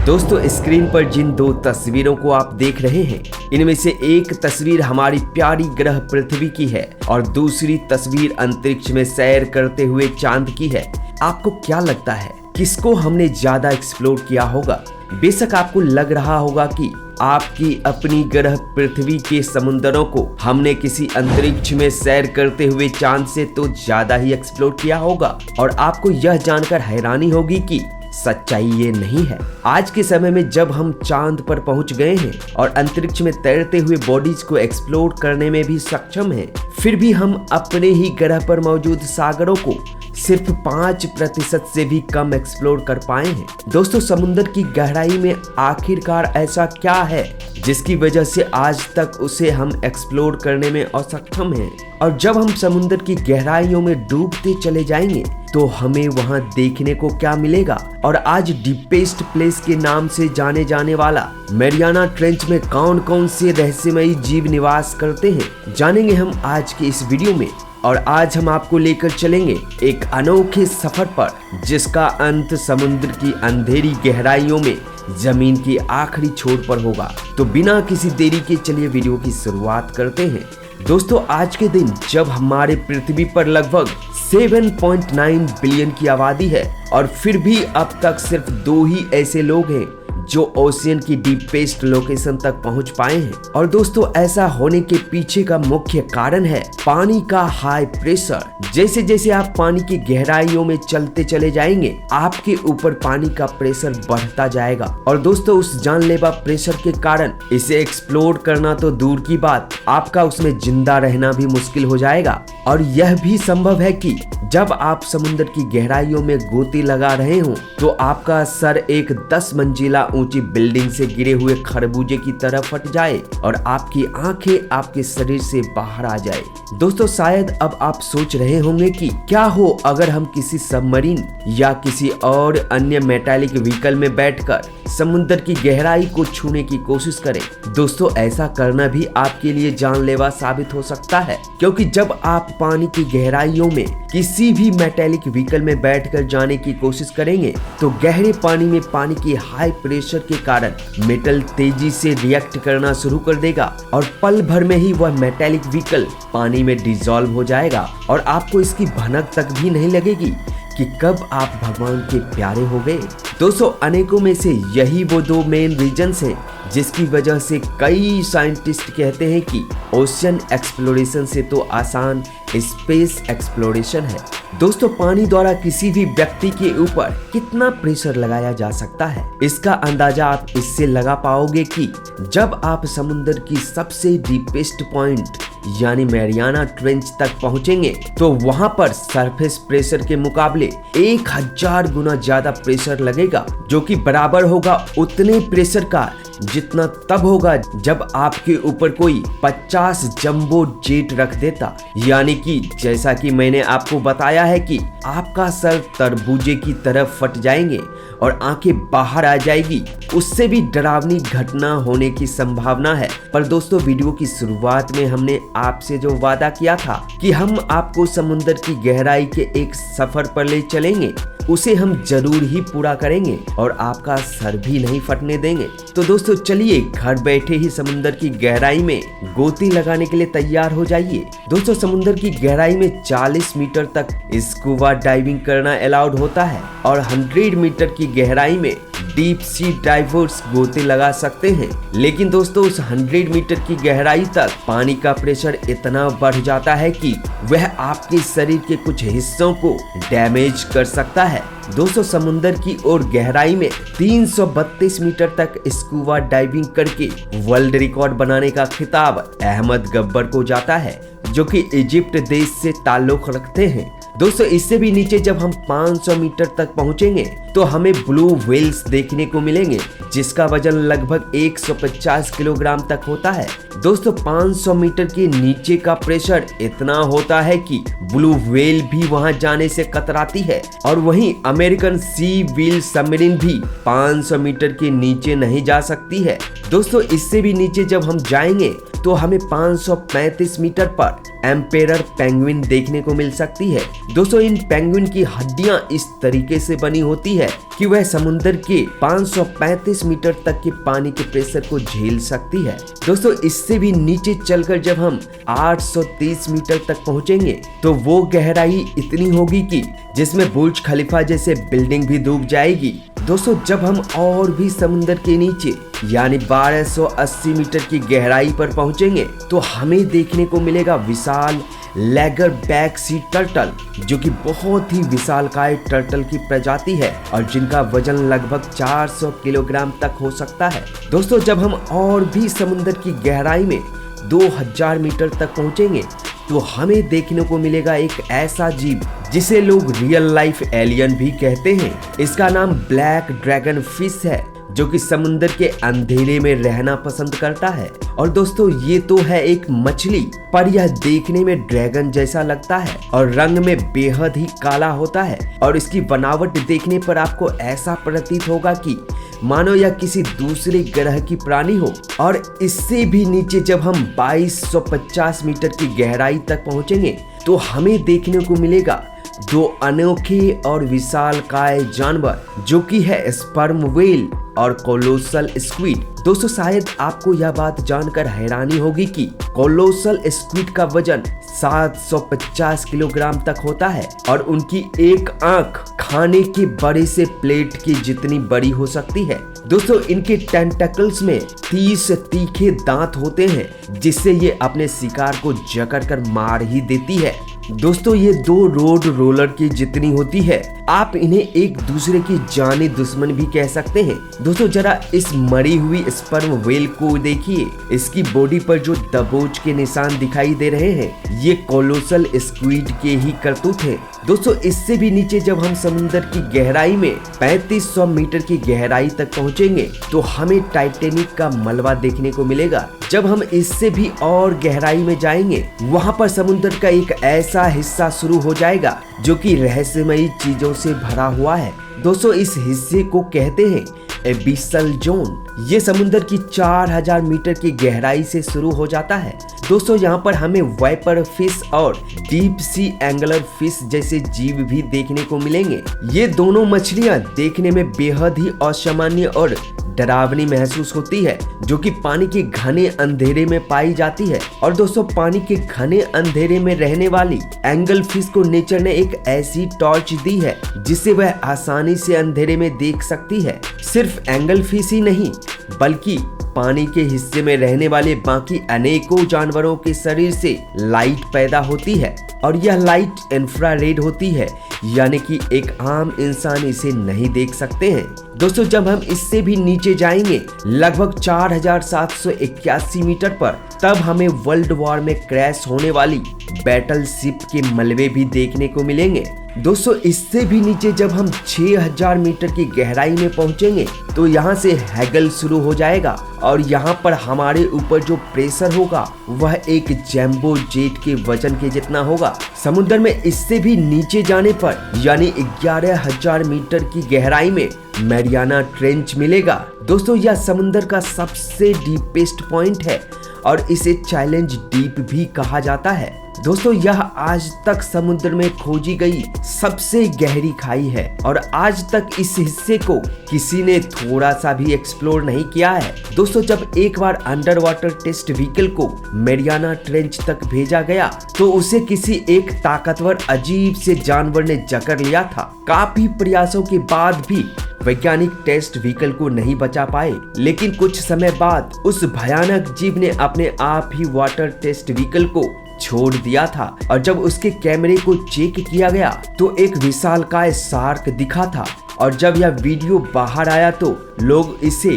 दोस्तों, स्क्रीन पर जिन दो तस्वीरों को आप देख रहे हैं, इनमें से एक तस्वीर हमारी प्यारी ग्रह पृथ्वी की है और दूसरी तस्वीर अंतरिक्ष में सैर करते हुए चांद की है। आपको क्या लगता है किसको हमने ज्यादा एक्सप्लोर किया होगा? बेशक आपको लग रहा होगा कि आपकी अपनी ग्रह पृथ्वी के समुद्रों को हमने किसी अंतरिक्ष में सैर करते हुए चांद से तो ज्यादा ही एक्सप्लोर किया होगा, और आपको यह जानकर हैरानी होगी कि सच्चाई ये नहीं है। आज के समय में जब हम चांद पर पहुंच गए हैं और अंतरिक्ष में तैरते हुए बॉडीज को एक्सप्लोर करने में भी सक्षम हैं, फिर भी हम अपने ही ग्रह पर मौजूद सागरों को सिर्फ 5% से भी कम एक्सप्लोर कर पाए हैं। दोस्तों, समुद्र की गहराई में आखिरकार ऐसा क्या है जिसकी वजह से आज तक उसे हम एक्सप्लोर करने में असक्षम हैं? और जब हम समुद्र की गहराइयों में डूबते चले जाएंगे तो हमें वहां देखने को क्या मिलेगा? और आज डीपेस्ट प्लेस के नाम से जाने जाने वाला मैरियाना ट्रेंच में कौन कौन से रहस्यमयी जीव निवास करते हैं, जानेंगे हम आज के इस वीडियो में। और आज हम आपको लेकर चलेंगे एक अनोखे सफर पर, जिसका अंत समुद्र की अंधेरी गहराइयों में जमीन की आखिरी छोर पर होगा। तो बिना किसी देरी के चलिए वीडियो की शुरुआत करते हैं। दोस्तों, आज के दिन जब हमारे पृथ्वी पर लगभग 7.9 बिलियन की आबादी है और फिर भी अब तक सिर्फ 2 ही ऐसे लोग हैं जो ओशियन की डीपेस्ट लोकेशन तक पहुंच पाए हैं। और दोस्तों, ऐसा होने के पीछे का मुख्य कारण है पानी का हाई प्रेशर। जैसे जैसे आप पानी की गहराइयों में चलते चले जाएंगे, आपके ऊपर पानी का प्रेशर बढ़ता जाएगा। और दोस्तों, उस जानलेवा प्रेशर के कारण इसे एक्सप्लोर करना तो दूर की बात, आपका उसमें जिंदा रहना भी मुश्किल हो जाएगा। और यह भी संभव है कि जब आप समुद्र की गहराइयों में गोती लगा रहे हो तो आपका सर एक 10 मंजिला ऊंची बिल्डिंग से गिरे हुए खरबूजे की तरह फट जाए और आपकी आंखें आपके शरीर से बाहर आ जाए। दोस्तों, शायद अब आप सोच रहे होंगे कि क्या हो अगर हम किसी सबमरीन या किसी और अन्य मेटालिक व्हीकल में बैठकर समुद्र की गहराई को छूने की कोशिश करें। दोस्तों, ऐसा करना भी आपके लिए जानलेवा साबित हो सकता है, क्योंकि जब आप पानी की गहराइयों में किसी भी मेटालिक व्हीकल में बैठकर जाने की कोशिश करेंगे तो गहरे पानी में पानी की हाई प्रेशर के कारण मेटल तेजी से रिएक्ट करना शुरू कर देगा और पल भर में ही वह मेटालिक व्हीकल पानी में डिसॉल्व हो जाएगा और आपको इसकी भनक तक भी नहीं लगेगी कि कब आप भगवान के प्यारे हो गए। दोस्तों, अनेकों में से यही वो 2 मेन रीजंस हैं जिसकी वजह से कई साइंटिस्ट कहते हैं कि ओशियन एक्सप्लोरेशन से तो आसान स्पेस एक्सप्लोरेशन है। दोस्तों, पानी द्वारा किसी भी व्यक्ति के ऊपर कितना प्रेशर लगाया जा सकता है, इसका अंदाजा आप इससे लगा पाओगे कि जब आप समुद्र की सबसे डीपेस्ट पॉइंट यानी मैरियाना ट्रेंच तक पहुंचेंगे तो वहां पर सरफेस प्रेशर के मुकाबले 1000 गुना ज्यादा प्रेशर लगेगा, जो कि बराबर होगा उतने प्रेशर का जितना तब होगा जब आपके ऊपर कोई 50 जंबो जेट रख देता। यानी कि जैसा कि मैंने आपको बताया है कि आपका सर तरबूजे की तरफ फट जाएंगे और आंखें बाहर आ जाएगी, उससे भी डरावनी घटना होने की संभावना है। पर दोस्तों, वीडियो की शुरुआत में हमने आपसे जो वादा किया था कि हम आपको समुद्र की गहराई के एक सफर पर ले चलेंगे, उसे हम जरूर ही पूरा करेंगे और आपका सर भी नहीं फटने देंगे। तो दोस्तों, चलिए घर बैठे ही समुद्र की गहराई में गोती लगाने के लिए तैयार हो जाइए। दोस्तों, समुद्र की गहराई में 40 मीटर तक स्कूबा डाइविंग करना अलाउड होता है और 100 मीटर की गहराई में डीप सी डाइवर्स गोते लगा सकते हैं। लेकिन दोस्तों, उस 100 मीटर की गहराई तक पानी का प्रेशर इतना बढ़ जाता है कि वह आपके शरीर के कुछ हिस्सों को डैमेज कर सकता है। दोस्तों, समुद्र की ओर गहराई में 332 मीटर तक स्कूबा डाइविंग करके वर्ल्ड रिकॉर्ड बनाने का खिताब अहमद गब्बर को जाता है, जो कि इजिप्ट देश से ताल्लुक रखते हैं। दोस्तों, इससे भी नीचे जब हम 500 मीटर तक पहुंचेंगे तो हमें ब्लू व्हेल्स देखने को मिलेंगे, जिसका वजन लगभग 150 किलोग्राम तक होता है। दोस्तों, 500 मीटर के नीचे का प्रेशर इतना होता है कि ब्लू व्हेल भी वहां जाने से कतराती है। और वहीं अमेरिकन सी व्हील सबमरीन भी 500 मीटर के नीचे नहीं जा सकती है। दोस्तों, इससे भी नीचे जब हम जाएंगे तो हमें 535 मीटर पर एम्पेरर पेंगुइन देखने को मिल सकती है। दोस्तों, इन पेंगुइन की हड्डियां इस तरीके से बनी होती है है कि वह समुद्र के 535 मीटर तक के पानी के प्रेशर को झेल सकती है। दोस्तों इससे भी नीचे चलकर जब हम 830 मीटर तक पहुंचेंगे तो वो गहराई इतनी होगी कि जिसमें बुर्ज खलीफा जैसे बिल्डिंग भी डूब जाएगी। दोस्तों जब हम और भी समुद्र के नीचे यानी 1280 मीटर की गहराई पर पहुंचेंगे तो हमें देखने को मिलेगा विशाल लेगर बैक सी टर्टल, जो कि बहुत ही विशालकाय टर्टल की प्रजाति है और जिनका वजन लगभग 400 किलोग्राम तक हो सकता है। दोस्तों जब हम और भी समुद्र की गहराई में 2000 मीटर तक पहुंचेंगे तो हमें देखने को मिलेगा एक ऐसा जीव जिसे लोग रियल लाइफ एलियन भी कहते हैं। इसका नाम ब्लैक ड्रैगन फिश है, जो कि समुद्र के अंधेरे में रहना पसंद करता है। और दोस्तों ये तो है एक मछली, पर यह देखने में ड्रैगन जैसा लगता है और रंग में बेहद ही काला होता है और इसकी बनावट देखने पर आपको ऐसा प्रतीत होगा कि मानो यह किसी दूसरे ग्रह की प्राणी हो। और इससे भी नीचे जब हम 2250 मीटर की गहराई तक पहुंचेंगे तो हमें देखने को मिलेगा दो अनोखे और विशालकाय जानवर, जो कि है स्पर्म व्हेल और कोलोसल स्क्विड। दोस्तों शायद आपको यह बात जानकर हैरानी होगी कि कोलोसल स्क्विड का वजन 750 किलोग्राम तक होता है और उनकी एक आंख खाने के बड़े से प्लेट की जितनी बड़ी हो सकती है। दोस्तों इनके टेंटकल्स में 30 तीखे दांत होते हैं, जिससे ये अपने शिकार को जकड़ कर मार ही देती है। दोस्तों ये दो रोड रोलर की जितनी होती है, आप इन्हें एक दूसरे की जानी दुश्मन भी कह सकते हैं। दोस्तों जरा इस मरी हुई स्पर्म व्हेल को देखिए, इसकी बॉडी पर जो दबोच के निशान दिखाई दे रहे हैं ये कोलोसल स्क्विड के ही करतूत हैं। दोस्तों इससे भी नीचे जब हम समुद्र की गहराई में 3500 मीटर की गहराई तक पहुंचेंगे तो हमें टाइटैनिक का मलबा देखने को मिलेगा। जब हम इससे भी और गहराई में जाएंगे वहां पर समुद्र का एक ऐसा हिस्सा शुरू हो जाएगा जो कि रहस्यमयी चीजों से भरा हुआ है। दोस्तों इस हिस्से को कहते हैं एबिसल जोन। ये समुद्र की 4000 मीटर की गहराई से शुरू हो जाता है। दोस्तों यहाँ पर हमें वाइपर फिश और डीप सी एंगलर फिश जैसे जीव भी देखने को मिलेंगे। ये दोनों मछलियाँ देखने में बेहद ही असामान्य और डरावनी महसूस होती है, जो कि पानी के घने अंधेरे में पाई जाती है। और दोस्तों पानी के घने अंधेरे में रहने वाली एंगल फिश को नेचर ने एक ऐसी टॉर्च दी है जिसे वह आसानी से अंधेरे में देख सकती है। सिर्फ एंगल फिश ही नहीं बल्कि पानी के हिस्से में रहने वाले बाकी अनेकों जानवरों के शरीर से लाइट पैदा होती है और यह लाइट इंफ्रारेड होती है, यानी कि एक आम इंसान इसे नहीं देख सकते हैं। दोस्तों जब हम इससे भी नीचे जाएंगे लगभग 4781 मीटर पर, तब हमें वर्ल्ड वॉर में क्रैश होने वाली बैटल शिप के मलबे भी देखने को मिलेंगे। दोस्तों इससे भी नीचे जब हम 6000 मीटर की गहराई में पहुंचेंगे तो यहाँ से हैगल शुरू हो जाएगा और यहाँ पर हमारे ऊपर जो प्रेशर होगा वह एक जैम्बो जेट के वजन के जितना होगा। समुद्र में इससे भी नीचे जाने पर यानी 11000 मीटर की गहराई में मैरियाना ट्रेंच मिलेगा। दोस्तों यह समुद्र का सबसे डीपेस्ट पॉइंट है और इसे चैलेंज डीप भी कहा जाता है। दोस्तों यह आज तक समुद्र में खोजी गई सबसे गहरी खाई है और आज तक इस हिस्से को किसी ने थोड़ा सा भी एक्सप्लोर नहीं किया है। दोस्तों जब एक बार अंडर वाटर टेस्ट व्हीकल को मैरियाना ट्रेंच तक भेजा गया तो उसे किसी एक ताकतवर अजीब से जानवर ने जकड़ लिया था। काफी प्रयासों के बाद भी वैज्ञानिक टेस्ट व्हीकल को नहीं बचा पाए, लेकिन कुछ समय बाद उस भयानक जीव ने अपने आप ही वाटर टेस्ट व्हीकल को छोड़ दिया था और जब उसके कैमरे को चेक किया गया तो एक विशालकाय शार्क दिखा था और जब यह वीडियो बाहर आया तो लोग इसे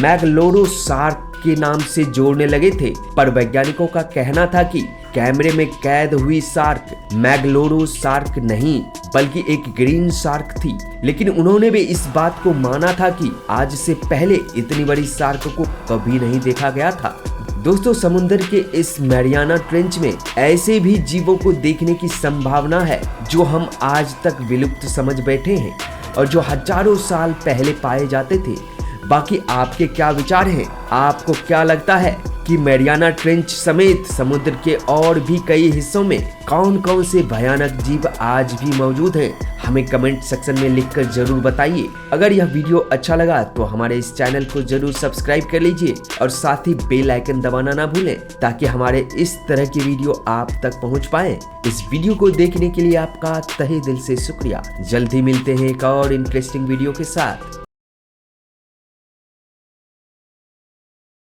मैगलोरो शार्क के नाम से जोड़ने लगे थे, पर वैज्ञानिकों का कहना था कि कैमरे में कैद हुई शार्क मैगलोरो शार्क नहीं बल्कि एक ग्रीन शार्क थी। लेकिन उन्होंने भी इस बात को माना था कि आज से पहले इतनी बड़ी शार्क को कभी नहीं देखा गया था। दोस्तों समुद्र के इस मैरियाना ट्रेंच में ऐसे भी जीवों को देखने की संभावना है जो हम आज तक विलुप्त समझ बैठे हैं और जो हजारों साल पहले पाए जाते थे। बाकी आपके क्या विचार हैं? आपको क्या लगता है कि मैरियाना ट्रेंच समेत समुद्र के और भी कई हिस्सों में कौन कौन से भयानक जीव आज भी मौजूद हैं, हमें कमेंट सेक्शन में लिखकर जरूर बताइए। अगर यह वीडियो अच्छा लगा तो हमारे इस चैनल को जरूर सब्सक्राइब कर लीजिए और साथ ही बेल आइकन दबाना ना भूलें ताकि हमारे इस तरह की वीडियो आप तक पहुंच पाए। इस वीडियो को देखने के लिए आपका तहे दिल से शुक्रिया। जल्द ही मिलते हैं एक और इंटरेस्टिंग वीडियो के साथ।